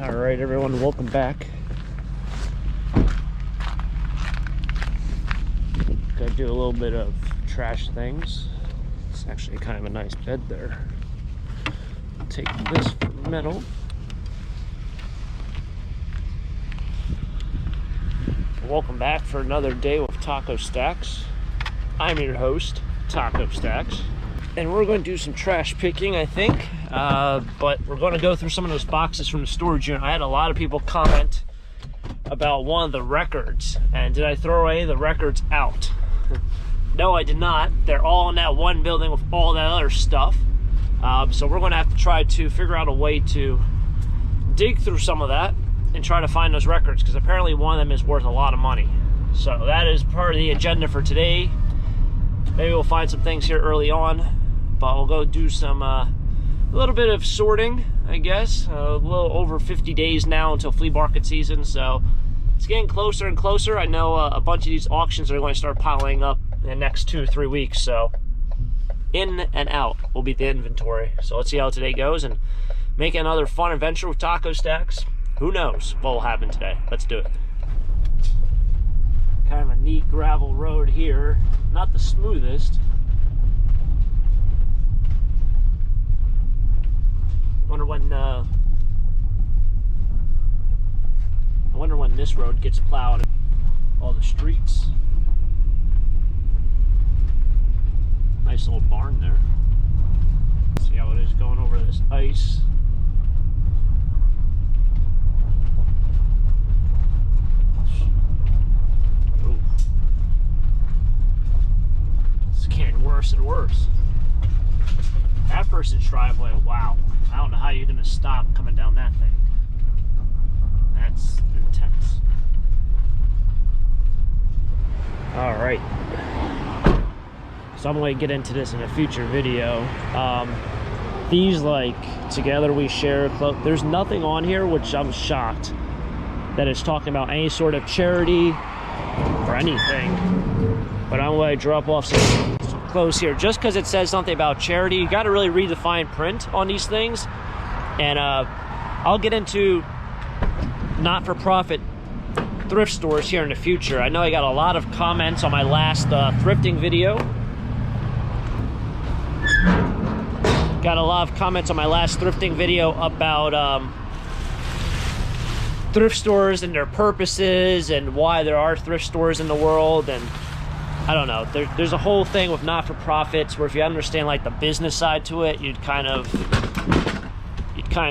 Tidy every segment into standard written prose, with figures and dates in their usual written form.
All right, everyone, welcome back. Gotta do a little bit of trash things. It's actually kind of a nice bed there. Take this for metal. Welcome back for another day with Taco Stacks. I'm your host, Taco Stacks, and we're going to do some trash picking, I think. But we're going to go through some of those boxes from the storage unit. I had a lot of people comment about one of the records, and did I throw away the records out? No, I did not. They're all in that one building with all that other stuff. So we're going to have to try to figure out a way to dig through some of that and try to find those records, because apparently one of them is worth a lot of money. So that is part of the agenda for today. Maybe we'll find some things here early on, but we'll go do some a little bit of sorting, I guess. A little over 50 days now until flea market season, so it's getting closer and closer. I know a bunch of these auctions are going to start piling up in the next 2 or 3 weeks, so in and out will be the inventory. So let's see how today goes and make another fun adventure with Taco Stacks. Who knows what will happen today? Let's do it. Kind of a neat gravel road here. Not the smoothest. I wonder when this road gets plowed. All the streets. Nice little barn there. See how it is going over this ice. Ooh. It's getting worse and worse. That person's driveway, wow. I don't know how you're gonna stop coming down that thing. That's intense. All right. So I'm going to get into this in a future video. These, like, together we share, there's nothing on here, which I'm shocked that it's talking about any sort of charity or anything. But I'm going to drop off some clothes here. Just because it says something about charity, you got to really read the fine print on these things. And I'll get into not-for-profit thrift stores here in the future. I know I got a lot of comments on my last thrifting video. Got a lot of comments on my last thrifting video about thrift stores and their purposes and why there are thrift stores in the world. And I don't know, there's a whole thing with not-for-profits where if you understand like the business side to it, you'd kind of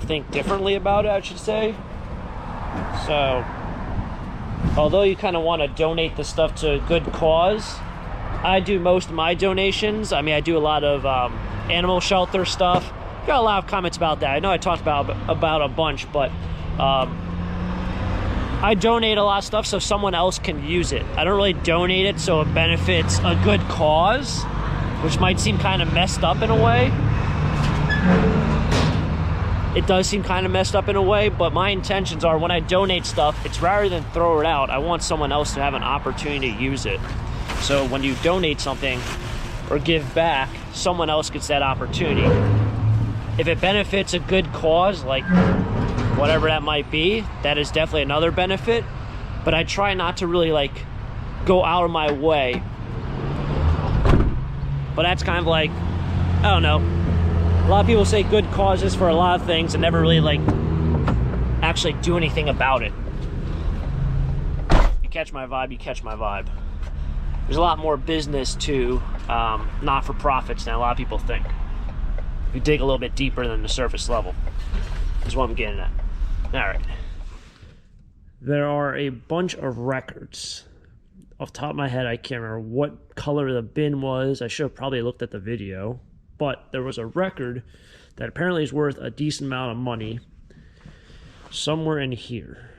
think differently about it, I should say. So although you kind of want to donate the stuff to a good cause, I do most of my donations. I mean, I do a lot of animal shelter stuff. Got a lot of comments about that. I know I talked about a bunch, but I donate a lot of stuff so someone else can use it. I don't really donate it so it benefits a good cause, which might seem kind of messed up in a way. It does seem kind of messed up in a way, but my intentions are when I donate stuff, it's rather than throw it out, I want someone else to have an opportunity to use it. So when you donate something or give back, someone else gets that opportunity. If it benefits a good cause, like whatever that might be, that is definitely another benefit. But I try not to really like go out of my way. But that's kind of like, I don't know. A lot of people say good causes for a lot of things and never really like actually do anything about it. You catch my vibe, you catch my vibe. There's a lot more business to not-for-profits than a lot of people think. If you dig a little bit deeper than the surface level, is what I'm getting at. All right. There are a bunch of records. Off the top of my head, I can't remember what color the bin was. I should have probably looked at the video. But there was a record that apparently is worth a decent amount of money somewhere in here.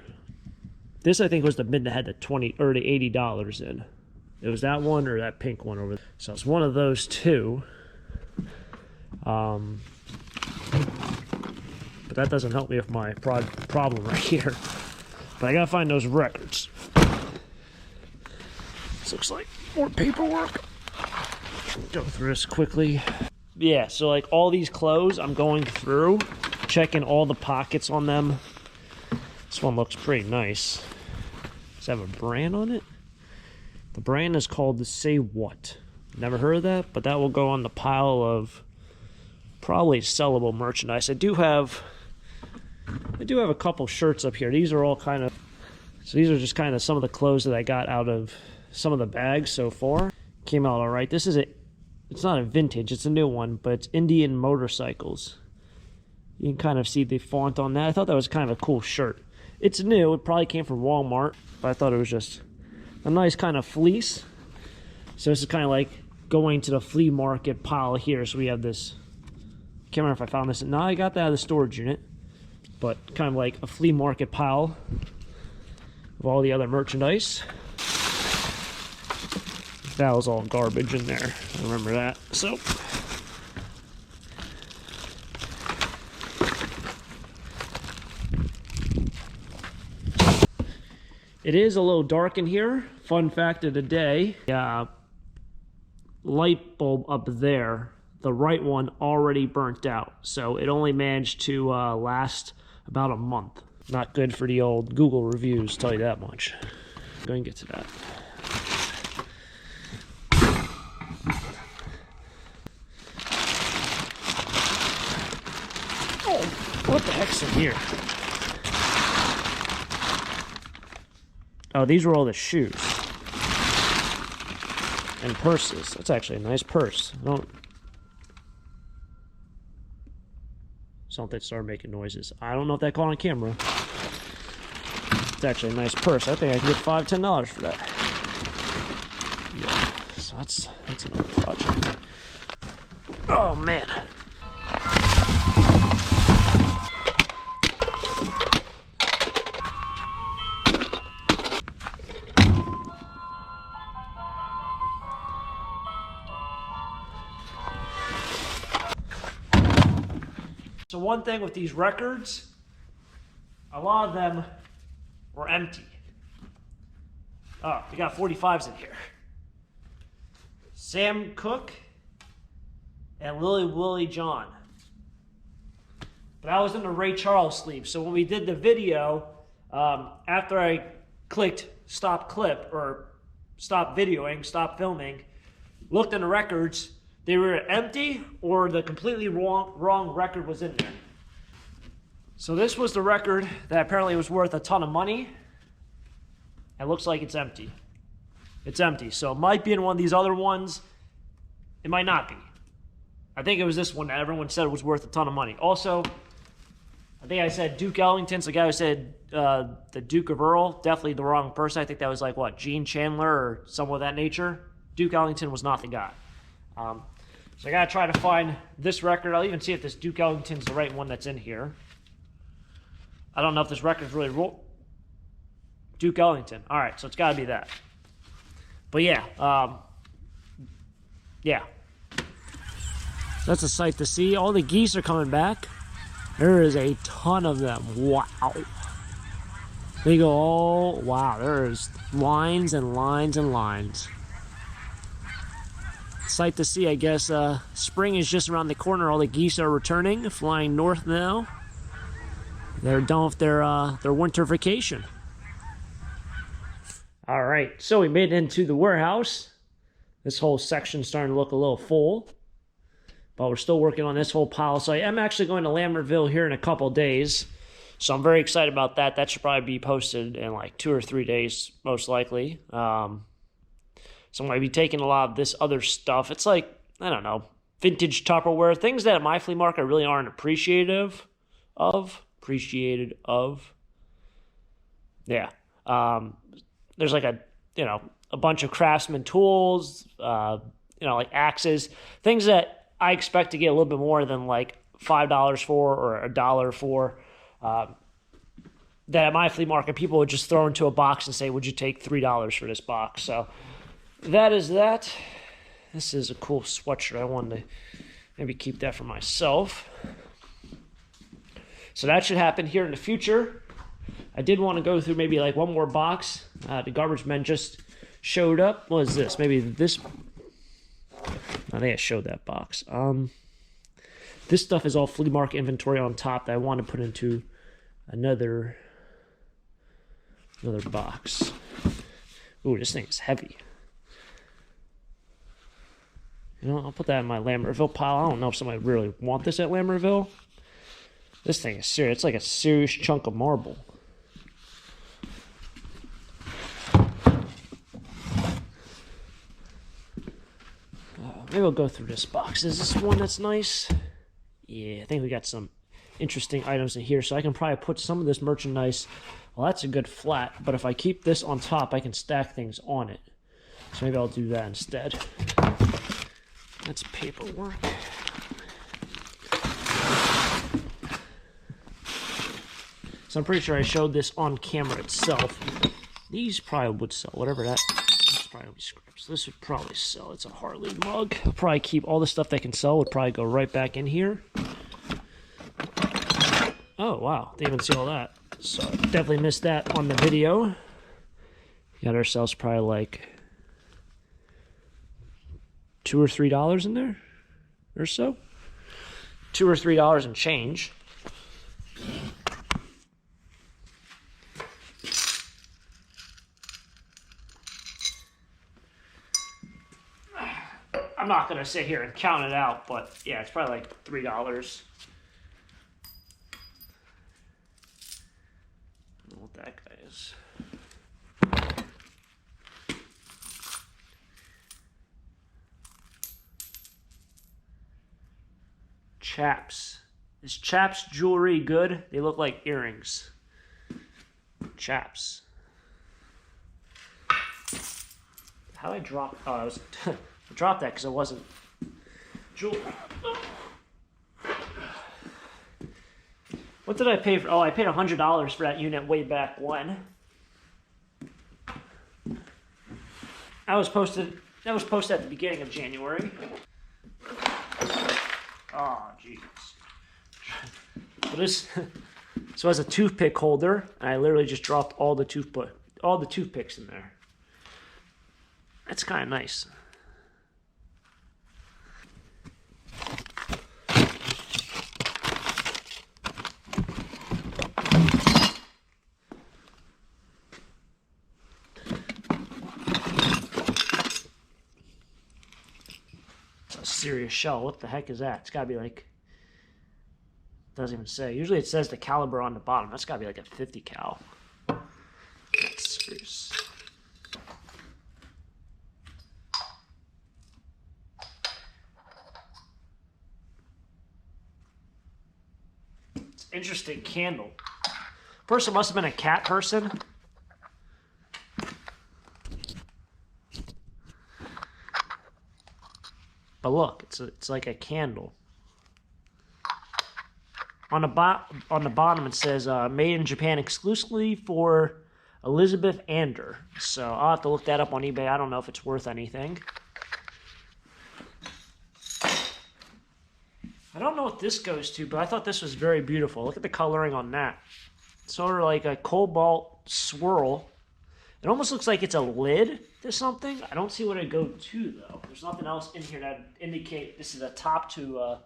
This, I think, was the bin that had the $20 or the $80 in. It was that one or that pink one over there. So it's one of those two. But that doesn't help me with my problem right here. But I gotta find those records. This looks like more paperwork. Go through this quickly. Yeah, so like all these clothes, I'm going through, checking all the pockets on them. This one looks pretty nice. Does it have a brand on it? The brand is called the Say What. Never heard of that, but that will go on the pile of probably sellable merchandise. I do have a couple shirts up here. These are all kind of, so these are just kind of some of the clothes that I got out of some of the bags so far. Came out all right. This is it's not a vintage, it's a new one, but it's Indian Motorcycles. You can kind of see the font on that. I thought that was kind of a cool shirt. It's new. It probably came from Walmart, but I thought it was just a nice kind of fleece. So this is kind of like going to the flea market pile here. So we have this, can't remember if I found this. No, I got that out of the storage unit, but kind of like a flea market pile of all the other merchandise. That was all garbage in there. I remember that. So it is a little dark in here. Fun fact of the day, light bulb up there, the right one already burnt out. So it only managed to last about a month. Not good for the old Google reviews, tell you that much. Go and get to that. Oh, what the heck's in here? Oh, these were all the shoes and purses. That's actually a nice purse. Something started making noises. I don't know if that caught on camera. It's actually a nice purse. I think I can get $5–10 for that. Yeah, so that's another project. Oh man. So one thing with these records, a lot of them were empty. Oh, we got 45s in here. Sam Cooke and Lily Willie John. But I was in the Ray Charles sleeve. So when we did the video, after I clicked stop clip or stop videoing, stop filming, looked in the records, they were empty or the completely wrong record was in there. So this was the record that apparently was worth a ton of money. It looks like it's empty. It's empty. So it might be in one of these other ones. It might not be. I think it was this one that everyone said was worth a ton of money. Also, I think I said Duke Ellington's the guy who said the Duke of Earl. Definitely the wrong person. I think that was like, what, Gene Chandler or someone of that nature. Duke Ellington was not the guy. So I gotta try to find this record. I'll even see if this Duke Ellington's the right one that's in here. I don't know if this record's really Duke Ellington. All right, so it's gotta be that. But yeah, yeah. That's a sight to see. All the geese are coming back. There is a ton of them. Wow. They go all, wow, there's lines and lines and lines. Sight to see, I guess. Spring is just around the corner. All the geese are returning, flying north now. They're done with their winter vacation. All right, so we made it into the warehouse. This whole section's starting to look a little full, but we're still working on this whole pile. So I am actually going to Lambertville here in a couple days, so I'm very excited about that. That should probably be posted in like 2 or 3 days, most likely. So I'm going to be taking a lot of this other stuff. It's like, I don't know, vintage Tupperware, things that at my flea market really aren't appreciated of. Yeah. There's like a bunch of Craftsman tools, like axes, things that I expect to get a little bit more than like $5 for or $1 for. That at my flea market, people would just throw into a box and say, would you take $3 for this box? So that is that. This is a cool sweatshirt. I wanted to maybe keep that for myself. So that should happen here in the future. I did want to go through maybe like one more box. The garbage men just showed up. What is this? Maybe this. I think I showed that box. This stuff is all flea market inventory on top that I want to put into another Another box. Ooh, this thing is heavy. You know, I'll put that in my Lambertville pile. I don't know if somebody really want this at Lambertville. This thing is serious. It's like a serious chunk of marble. Maybe we'll go through this box. Is this one that's nice? Yeah, I think we got some interesting items in here, so I can probably put some of this merchandise. Well, that's a good flat, but if I keep this on top, I can stack things on it. So maybe I'll do that instead. That's paperwork. So I'm pretty sure I showed this on camera itself. These probably would sell, whatever that. That's probably be scraps. This would probably sell. It's a Harley mug. I'll probably keep all the stuff that can sell. Would probably go right back in here. Oh wow, didn't even see all that. So definitely missed that on the video. Got ourselves probably like $2 or $3 in there, or so. $2 or $3 and change. I'm not gonna sit here and count it out, but yeah, it's probably like $3. I don't know what that guy is. Chaps. Is Chaps jewelry good? They look like earrings. Chaps. How did I drop? Oh, I was. I dropped that because it wasn't jewelry. What did I pay for? Oh, I paid $100 for that unit way back when. That was posted at the beginning of January. Oh, jeez. So as a toothpick holder, I literally just dropped all the toothpicks in there. That's kind of nice. Serious shell. What the heck is that? It's gotta be like, doesn't even say. Usually it says the caliber on the bottom. That's gotta be like a 50 cal. That's serious. It's an interesting candle. Person must have been a cat person. But look, it's like a candle. On the bottom it says made in Japan exclusively for Elizabeth Ander. So I'll have to look that up on eBay. I don't know if it's worth anything. I don't know what this goes to, but I thought this was very beautiful. Look at the coloring on that. Sort of like a cobalt swirl. It almost looks like it's a lid to something. I don't see what it goes to, though. There's nothing else in here that indicate this is a top to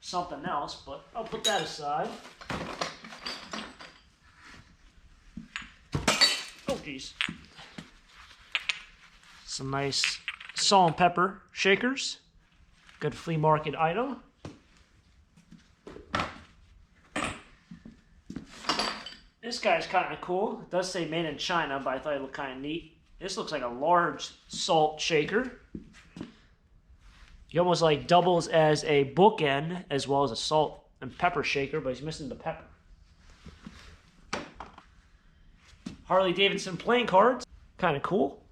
something else, but I'll put that aside. Oh, geez. Some nice salt and pepper shakers. Good flea market item. This guy's kind of cool. It does say made in China, but I thought it looked kind of neat. This looks like a large salt shaker. He almost like doubles as a bookend as well as a salt and pepper shaker, but he's missing the pepper. Harley Davidson playing cards. Kind of cool.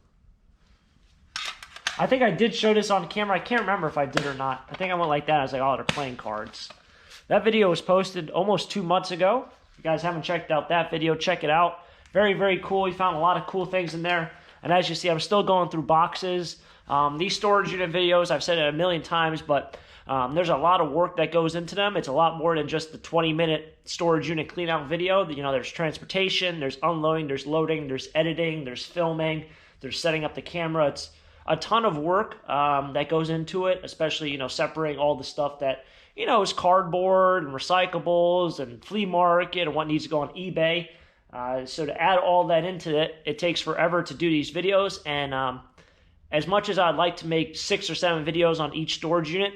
I think I did show this on camera. I can't remember if I did or not. I think I went like that. I was like, oh, they're playing cards. That video was posted almost 2 months ago. If you guys haven't checked out that video, check it out. Very, very cool. We found a lot of cool things in there. And as you see, I'm still going through boxes. These storage unit videos, I've said it a million times, but there's a lot of work that goes into them. It's a lot more than just the 20-minute storage unit clean out video. You know, there's transportation, there's unloading, there's loading, there's editing, there's filming, there's setting up the camera. It's a ton of work that goes into it, especially, you know, separating all the stuff that, you know, is cardboard and recyclables and flea market and what needs to go on eBay. So to add all that into it, it takes forever to do these videos. And as much as I'd like to make 6 or 7 videos on each storage unit,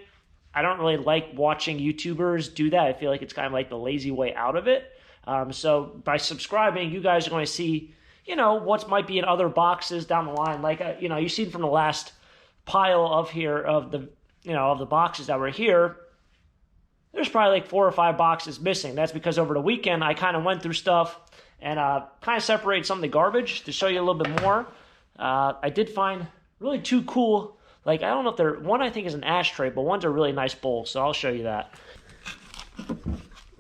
I don't really like watching YouTubers do that. I feel like it's kind of like the lazy way out of it. So by subscribing, you guys are going to see, you know, what might be in other boxes down the line. Like, you know, you see from the last pile of here of the, you know, of the boxes that were here, there's probably like 4 or 5 boxes missing. That's because over the weekend, I kind of went through stuff and kind of separated some of the garbage to show you a little bit more. I did find really 2 cool, like, I don't know if they're, one I think is an ashtray, but one's a really nice bowl, so I'll show you that.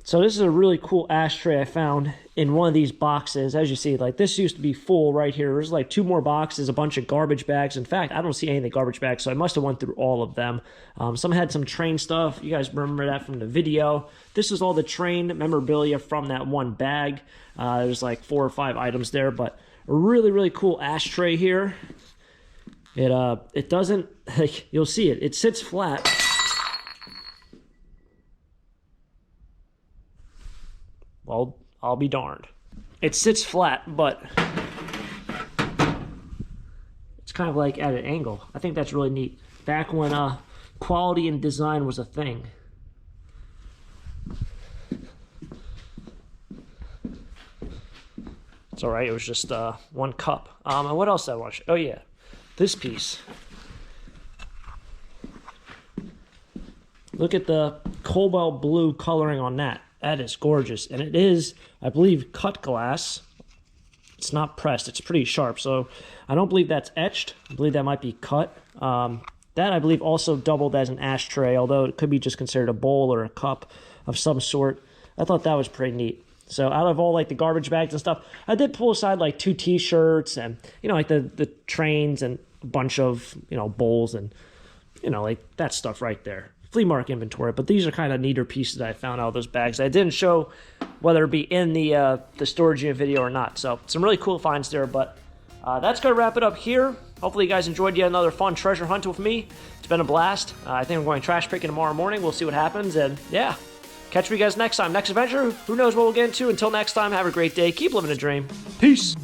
So this is a really cool ashtray I found in one of these boxes. As you see, like, this used to be full right here. There's like 2 more boxes, a bunch of garbage bags. In fact, I don't see any of the garbage bags, so I must have went through all of them. Some had some train stuff. You guys remember that from the video. This is all the train memorabilia from that one bag. There's like 4 or 5 items there, but a really, really cool ashtray here. It doesn't, like, you'll see it. It sits flat. Well, I'll be darned. It sits flat, but it's kind of like at an angle. I think that's really neat. Back when quality and design was a thing. It's all right. It was just 1 cup. And what else did I want to show? Oh, yeah. This piece. Look at the cobalt blue coloring on that. That is gorgeous. And it is, I believe, cut glass. It's not pressed. It's pretty sharp. So I don't believe that's etched. I believe that might be cut. That, I believe, also doubled as an ashtray, although it could be just considered a bowl or a cup of some sort. I thought that was pretty neat. So out of all, like, the garbage bags and stuff, I did pull aside, like, 2 T-shirts and, you know, like the trains and a bunch of, you know, bowls and, you know, like that stuff right there. Flea market inventory, but these are kind of neater pieces that I found out of those bags. I didn't show whether it be in the storage unit video or not. So some really cool finds there, but that's going to wrap it up here. Hopefully you guys enjoyed yet another fun treasure hunt with me. It's been a blast. I think I'm going trash picking tomorrow morning. We'll see what happens, and yeah, catch you guys next time. Next adventure, who knows what we'll get into. Until next time, have a great day. Keep living a dream. Peace.